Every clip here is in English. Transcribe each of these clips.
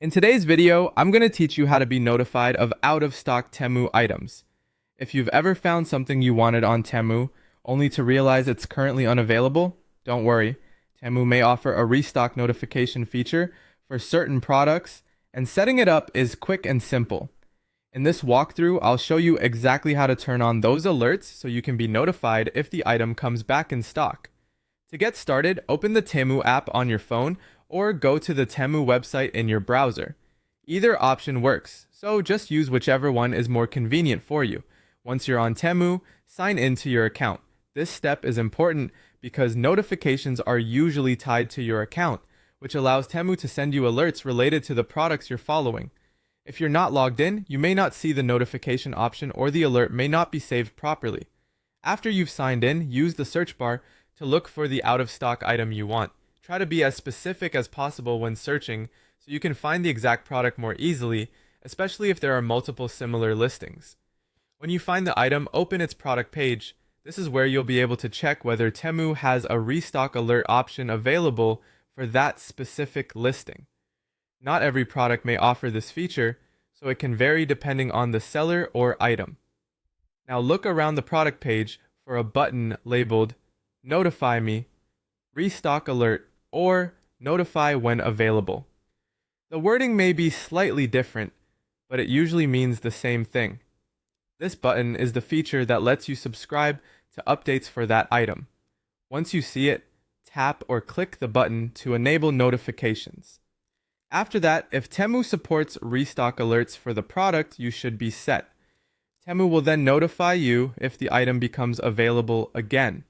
In today's video, I'm going to teach you how to be notified of out-of-stock Temu items. If you've ever found something you wanted on Temu, only to realize it's currently unavailable, don't worry. Temu may offer a restock notification feature for certain products, and setting it up is quick and simple. In this walkthrough, I'll show you exactly how to turn on those alerts so you can be notified if the item comes back in stock. To get started, open the Temu app on your phone or go to the Temu website in your browser. Either option works, so just use whichever one is more convenient for you. Once you're on Temu, sign into your account. This step is important because notifications are usually tied to your account, which allows Temu to send you alerts related to the products you're following. If you're not logged in, you may not see the notification option or the alert may not be saved properly. After you've signed in, use the search bar to look for the out-of-stock item you want. Try to be as specific as possible when searching so you can find the exact product more easily, especially if there are multiple similar listings. When you find the item, open its product page. This is where you'll be able to check whether Temu has a restock alert option available for that specific listing. Not every product may offer this feature, so it can vary depending on the seller or item. Now look around the product page for a button labeled Notify Me, Restock Alert, or Notify When Available. The wording may be slightly different, but it usually means the same thing. This button is the feature that lets you subscribe to updates for that item. Once you see it, tap or click the button to enable notifications. After that, if Temu supports restock alerts for the product, you should be set. Temu will then notify you if the item becomes available again.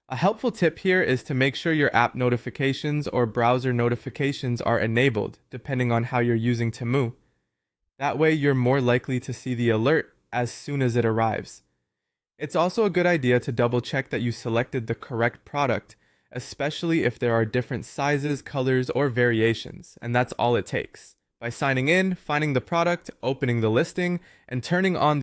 A helpful tip here is to make sure your app notifications or browser notifications are enabled, depending on how you're using Temu. That way, you're more likely to see the alert as soon as it arrives. It's also a good idea to double check that you selected the correct product, especially if there are different sizes, colors, or variations, and that's all it takes. By signing in, finding the product, opening the listing, and turning on